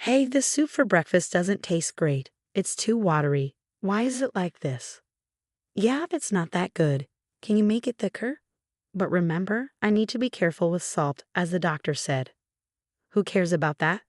Hey, this soup for breakfast doesn't taste great. It's too watery. Why is it like this? Yeah, it's not that good. Can you make it thicker? But remember, I need to be careful with salt, as the doctor said. Who cares about that?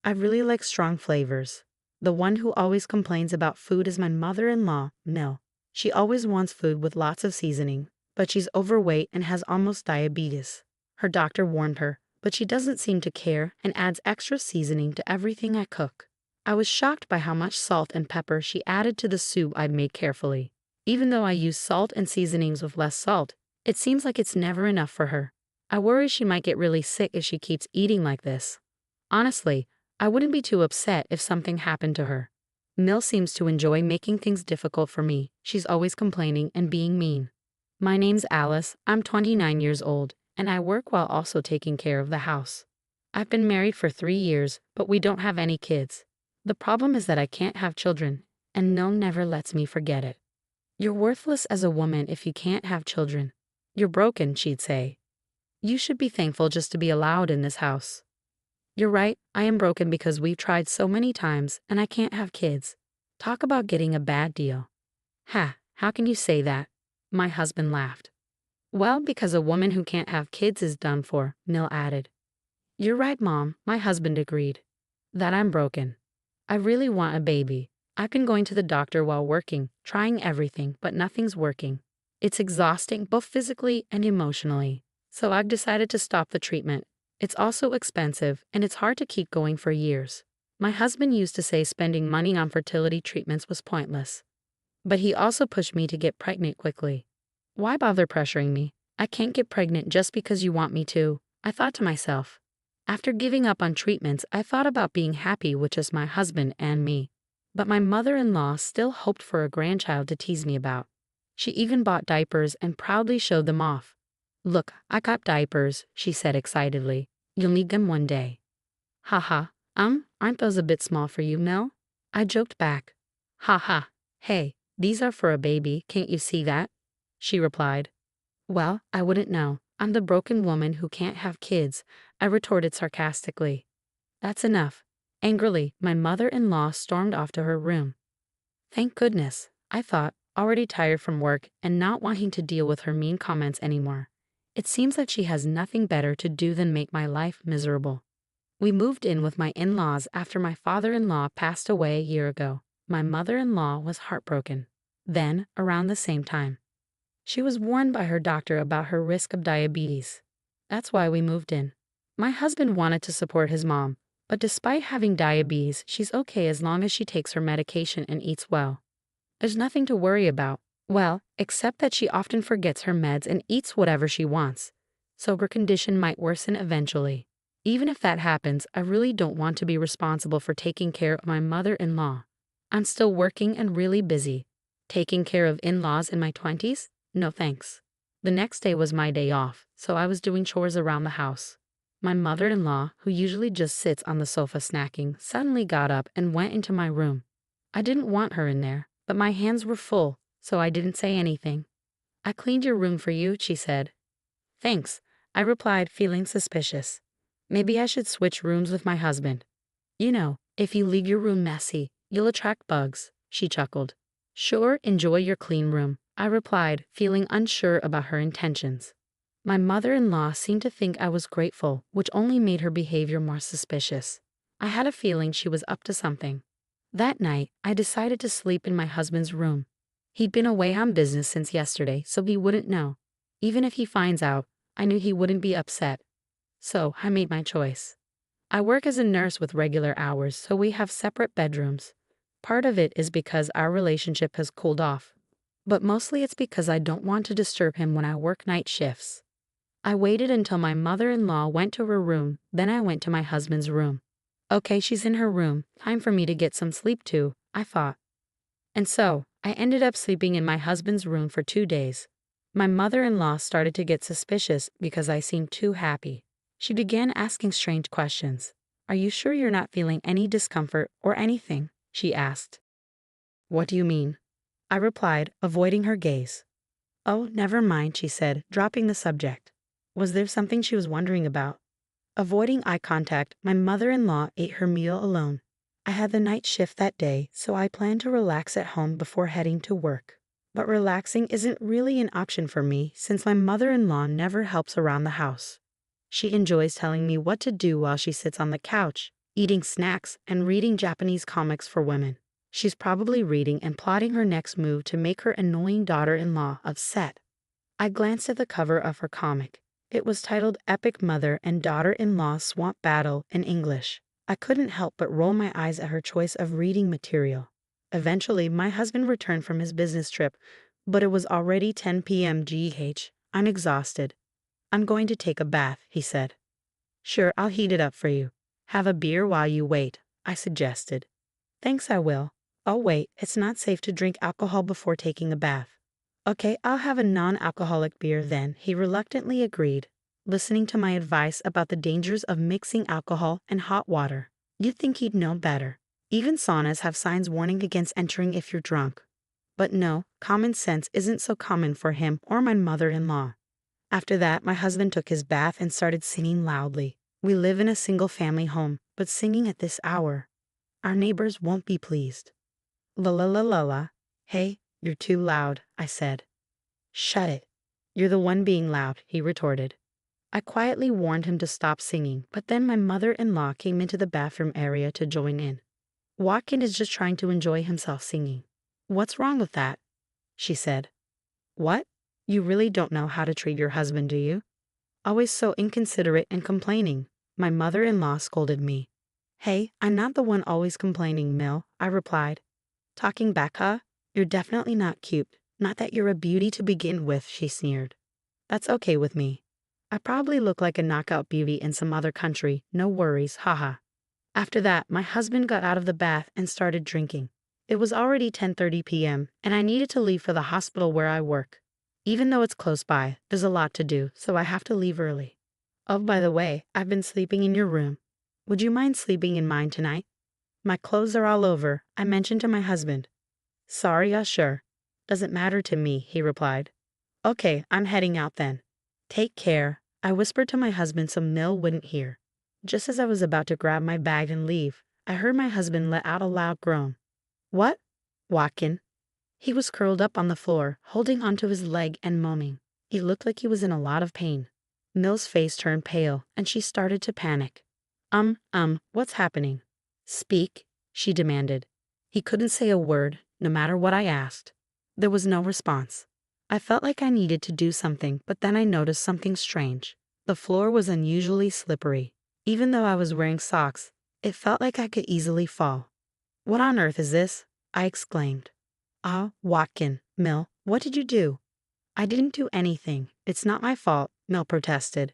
I really like strong flavors. The one who always complains about food is my mother-in-law, Mill. She always wants food with lots of seasoning, but she's overweight and has almost diabetes. Her doctor warned her, but she doesn't seem to care and adds extra seasoning to everything I cook. I was shocked by how much salt and pepper she added to the soup I'd made carefully. Even though I use salt and seasonings with less salt, it seems like it's never enough for her. I worry she might get really sick if she keeps eating like this. Honestly, I wouldn't be too upset if something happened to her. Mill seems to enjoy making things difficult for me. She's always complaining and being mean. My name's Alice, I'm 29 years old, and I work while also taking care of the house. I've been married for 3 years, but we don't have any kids. The problem is that I can't have children, and Mill never lets me forget it. You're worthless as a woman if you can't have children. You're broken, she'd say. You should be thankful just to be allowed in this house. You're right, I am broken because we've tried so many times and I can't have kids. Talk about getting a bad deal. Ha, how can you say that? My husband laughed. Well, because a woman who can't have kids is done for, Mill added. You're right, Mom, my husband agreed. That I'm broken. I really want a baby. I've been going to the doctor while working, trying everything, but nothing's working. It's exhausting both physically and emotionally. So I've decided to stop the treatment. It's also expensive, and it's hard to keep going for years. My husband used to say spending money on fertility treatments was pointless. But he also pushed me to get pregnant quickly. Why bother pressuring me? I can't get pregnant just because you want me to, I thought to myself. After giving up on treatments, I thought about being happy with just my husband and me. But my mother-in-law still hoped for a grandchild to tease me about. She even bought diapers and proudly showed them off. Look, I got diapers, she said excitedly. You'll need them one day. Haha, aren't those a bit small for you, Mel? I joked back. Haha, hey, these are for a baby, can't you see that? She replied. Well, I wouldn't know. I'm the broken woman who can't have kids, I retorted sarcastically. That's enough. Angrily, my mother-in-law stormed off to her room. Thank goodness, I thought, already tired from work and not wanting to deal with her mean comments anymore. It seems like she has nothing better to do than make my life miserable. We moved in with my in-laws after my father-in-law passed away a year ago. My mother-in-law was heartbroken. Then, around the same time, she was warned by her doctor about her risk of diabetes. That's why we moved in. My husband wanted to support his mom, but despite having diabetes, she's okay as long as she takes her medication and eats well. There's nothing to worry about. Well, except that she often forgets her meds and eats whatever she wants, so her condition might worsen eventually. Even if that happens, I really don't want to be responsible for taking care of my mother-in-law. I'm still working and really busy. Taking care of in-laws in my 20s? No thanks. The next day was my day off, so I was doing chores around the house. My mother-in-law, who usually just sits on the sofa snacking, suddenly got up and went into my room. I didn't want her in there, but my hands were full, so I didn't say anything. I cleaned your room for you, she said. Thanks, I replied, feeling suspicious. Maybe I should switch rooms with my husband. You know, if you leave your room messy, you'll attract bugs, she chuckled. Sure, enjoy your clean room, I replied, feeling unsure about her intentions. My mother-in-law seemed to think I was grateful, which only made her behavior more suspicious. I had a feeling she was up to something. That night, I decided to sleep in my husband's room. He'd been away on business since yesterday, so he wouldn't know. Even if he finds out, I knew he wouldn't be upset. So I made my choice. I work as a nurse with regular hours, so we have separate bedrooms. Part of it is because our relationship has cooled off, but mostly it's because I don't want to disturb him when I work night shifts. I waited until my mother-in-law went to her room, then I went to my husband's room. Okay, she's in her room, time for me to get some sleep too, I thought. And so, I ended up sleeping in my husband's room for 2 days. My mother-in-law started to get suspicious because I seemed too happy. She began asking strange questions. Are you sure you're not feeling any discomfort or anything? She asked. What do you mean? I replied, avoiding her gaze. Oh, never mind, she said, dropping the subject. Was there something she was wondering about? Avoiding eye contact, my mother-in-law ate her meal alone. I had the night shift that day, so I planned to relax at home before heading to work. But relaxing isn't really an option for me since my mother-in-law never helps around the house. She enjoys telling me what to do while she sits on the couch, eating snacks and reading Japanese comics for women. She's probably reading and plotting her next move to make her annoying daughter-in-law upset. I glanced at the cover of her comic. It was titled Epic Mother and Daughter-in-Law Swamp Battle in English. I couldn't help but roll my eyes at her choice of reading material. Eventually, my husband returned from his business trip, but it was already 10 p.m. GH. I'm exhausted. I'm going to take a bath, he said. Sure, I'll heat it up for you. Have a beer while you wait, I suggested. Thanks, I will. Oh wait, it's not safe to drink alcohol before taking a bath. Okay, I'll have a non-alcoholic beer then, he reluctantly agreed, listening to my advice about the dangers of mixing alcohol and hot water. You'd think he'd know better. Even saunas have signs warning against entering if you're drunk. But no, common sense isn't so common for him or my mother-in-law. After that, my husband took his bath and started singing loudly. We live in a single-family home, but singing at this hour, our neighbors won't be pleased. La la la la la. Hey, you're too loud, I said. Shut it. You're the one being loud, he retorted. I quietly warned him to stop singing, but then my mother-in-law came into the bathroom area to join in. Watkin is just trying to enjoy himself singing. What's wrong with that? She said. What? You really don't know how to treat your husband, do you? Always so inconsiderate and complaining, my mother-in-law scolded me. Hey, I'm not the one always complaining, Mill, I replied. Talking back, huh? You're definitely not cute. Not that you're a beauty to begin with, she sneered. That's okay with me. I probably look like a knockout beauty in some other country, no worries, haha. After that, my husband got out of the bath and started drinking. It was already 10:30 p.m., and I needed to leave for the hospital where I work. Even though it's close by, there's a lot to do, so I have to leave early. Oh, by the way, I've been sleeping in your room. Would you mind sleeping in mine tonight? My clothes are all over, I mentioned to my husband. Sorry, sure. Doesn't matter to me, he replied. Okay, I'm heading out then. Take care, I whispered to my husband so Mill wouldn't hear. Just as I was about to grab my bag and leave, I heard my husband let out a loud groan. What? Watkin. He was curled up on the floor, holding onto his leg and moaning. He looked like he was in a lot of pain. Mill's face turned pale, and she started to panic. What's happening? Speak, she demanded. He couldn't say a word, no matter what I asked. There was no response. I felt like I needed to do something, but then I noticed something strange. The floor was unusually slippery. Even though I was wearing socks, it felt like I could easily fall. What on earth is this? I exclaimed. Ah, Watkin, Mill, what did you do? I didn't do anything. It's not my fault, Mill protested.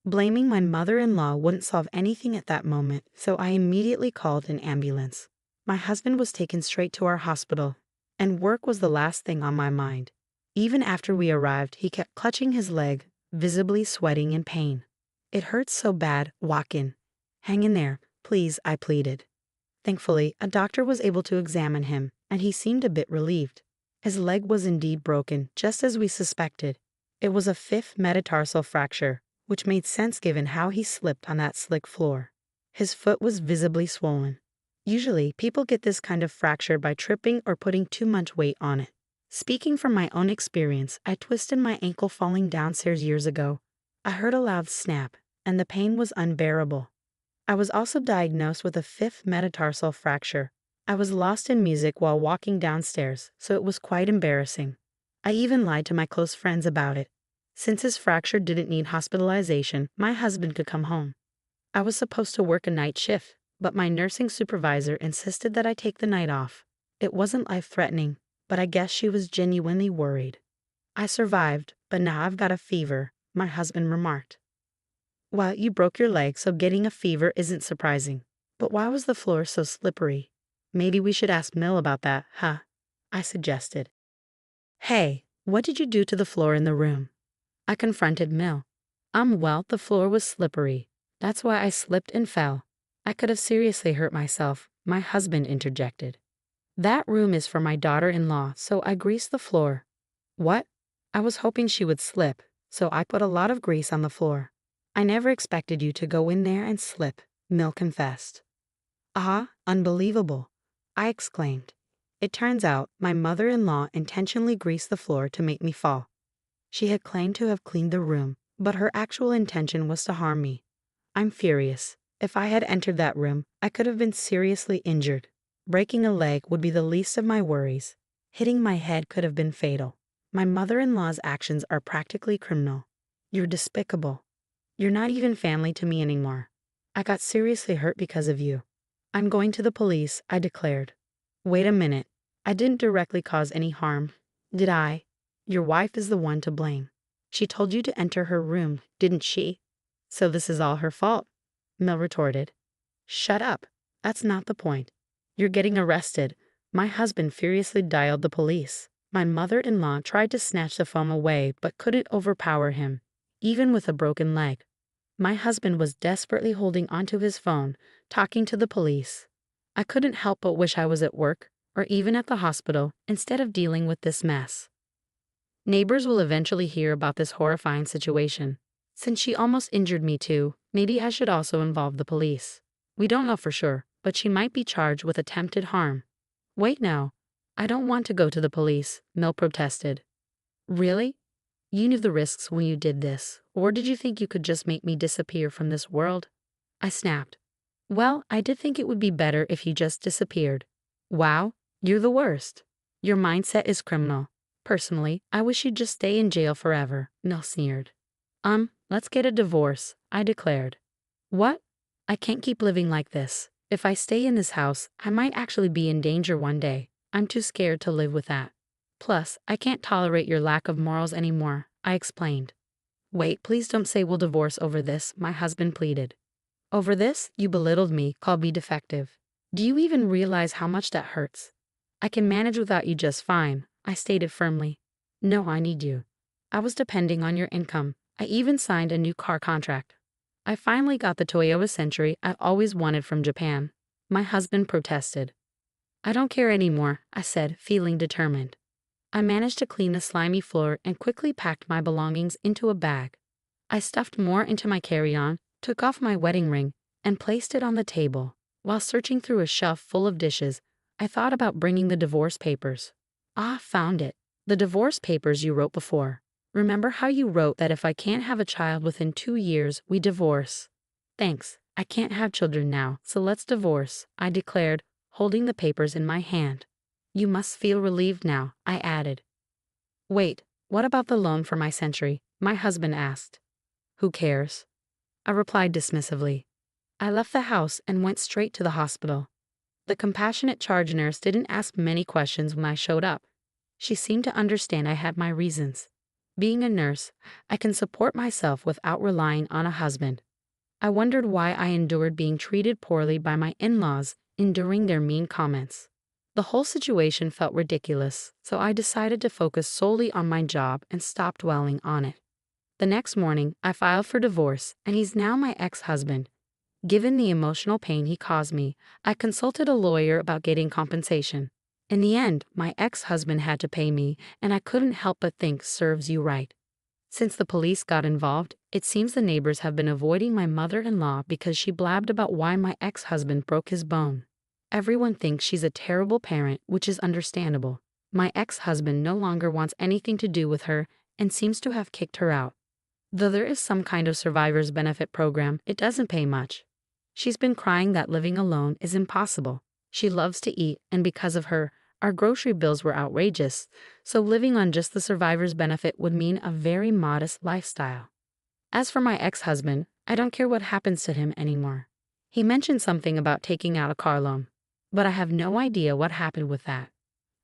Blaming my mother-in-law wouldn't solve anything at that moment, so I immediately called an ambulance. My husband was taken straight to our hospital, and work was the last thing on my mind. Even after we arrived, he kept clutching his leg, visibly sweating in pain. It hurts so bad, Watkin. Hang in there, please, I pleaded. Thankfully, a doctor was able to examine him, and he seemed a bit relieved. His leg was indeed broken, just as we suspected. It was a 5th metatarsal fracture, which made sense given how he slipped on that slick floor. His foot was visibly swollen. Usually, people get this kind of fracture by tripping or putting too much weight on it. Speaking from my own experience, I twisted my ankle falling downstairs years ago. I heard a loud snap, and the pain was unbearable. I was also diagnosed with a 5th metatarsal fracture. I was lost in music while walking downstairs, so it was quite embarrassing. I even lied to my close friends about it. Since his fracture didn't need hospitalization, my husband could come home. I was supposed to work a night shift, but my nursing supervisor insisted that I take the night off. It wasn't life-threatening, but I guess she was genuinely worried. I survived, but now I've got a fever, my husband remarked. Well, you broke your leg, so getting a fever isn't surprising. But why was the floor so slippery? Maybe we should ask Mill about that, huh? I suggested. Hey, what did you do to the floor in the room? I confronted Mill. Well, the floor was slippery. That's why I slipped and fell. I could have seriously hurt myself, my husband interjected. That room is for my daughter-in-law, so I greased the floor. What? I was hoping she would slip, so I put a lot of grease on the floor. I never expected you to go in there and slip, Mill confessed. Ah, unbelievable, I exclaimed. It turns out my mother-in-law intentionally greased the floor to make me fall. She had claimed to have cleaned the room, but her actual intention was to harm me. I'm furious. If I had entered that room, I could have been seriously injured. Breaking a leg would be the least of my worries. Hitting my head could have been fatal. My mother-in-law's actions are practically criminal. You're despicable. You're not even family to me anymore. I got seriously hurt because of you. I'm going to the police, I declared. Wait a minute. I didn't directly cause any harm, did I? Your wife is the one to blame. She told you to enter her room, didn't she? So this is all her fault, Mel retorted. Shut up. That's not the point. You're getting arrested. My husband furiously dialed the police. My mother-in-law tried to snatch the phone away but couldn't overpower him, even with a broken leg. My husband was desperately holding onto his phone, talking to the police. I couldn't help but wish I was at work, or even at the hospital, instead of dealing with this mess. Neighbors will eventually hear about this horrifying situation. Since she almost injured me too, maybe I should also involve the police. We don't know for sure, but she might be charged with attempted harm. Wait now. I don't want to go to the police, Mel protested. Really? You knew the risks when you did this, or did you think you could just make me disappear from this world? I snapped. Well, I did think it would be better if you just disappeared. Wow, you're the worst. Your mindset is criminal. Personally, I wish you'd just stay in jail forever, Mel sneered. Let's get a divorce, I declared. What? I can't keep living like this. If I stay in this house, I might actually be in danger one day. I'm too scared to live with that. Plus, I can't tolerate your lack of morals anymore, I explained. Wait, please don't say we'll divorce over this, my husband pleaded. Over this, you belittled me, called me defective. Do you even realize how much that hurts? I can manage without you just fine, I stated firmly. No, I need you. I was depending on your income. I even signed a new car contract. I finally got the Toyota Century I've always wanted from Japan. My husband protested. I don't care anymore, I said, feeling determined. I managed to clean the slimy floor and quickly packed my belongings into a bag. I stuffed more into my carry-on, took off my wedding ring, and placed it on the table. While searching through a shelf full of dishes, I thought about bringing the divorce papers. Ah, found it. The divorce papers you wrote before. Remember how you wrote that if I can't have a child within 2 years, we divorce? Thanks. I can't have children now, so let's divorce, I declared, holding the papers in my hand. You must feel relieved now, I added. Wait, what about the loan for my century? My husband asked. Who cares? I replied dismissively. I left the house and went straight to the hospital. The compassionate charge nurse didn't ask many questions when I showed up. She seemed to understand I had my reasons. Being a nurse, I can support myself without relying on a husband. I wondered why I endured being treated poorly by my in-laws, enduring their mean comments. The whole situation felt ridiculous, so I decided to focus solely on my job and stop dwelling on it. The next morning, I filed for divorce, and he's now my ex-husband. Given the emotional pain he caused me, I consulted a lawyer about getting compensation. In the end, my ex-husband had to pay me, and I couldn't help but think serves you right. Since the police got involved, it seems the neighbors have been avoiding my mother-in-law because she blabbed about why my ex-husband broke his bone. Everyone thinks she's a terrible parent, which is understandable. My ex-husband no longer wants anything to do with her and seems to have kicked her out. Though there is some kind of survivor's benefit program, it doesn't pay much. She's been crying that living alone is impossible. She loves to eat, and because of her, our grocery bills were outrageous, so living on just the survivor's benefit would mean a very modest lifestyle. As for my ex-husband, I don't care what happens to him anymore. He mentioned something about taking out a car loan, but I have no idea what happened with that.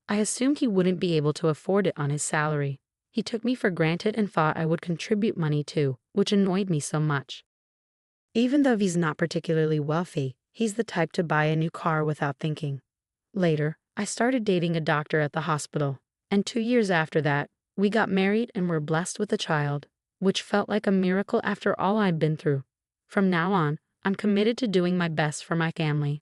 I assumed he wouldn't be able to afford it on his salary. He took me for granted and thought I would contribute money too, which annoyed me so much. Even though he's not particularly wealthy, he's the type to buy a new car without thinking. Later, I started dating a doctor at the hospital, and 2 years after that, we got married and were blessed with a child, which felt like a miracle after all I'd been through. From now on, I'm committed to doing my best for my family.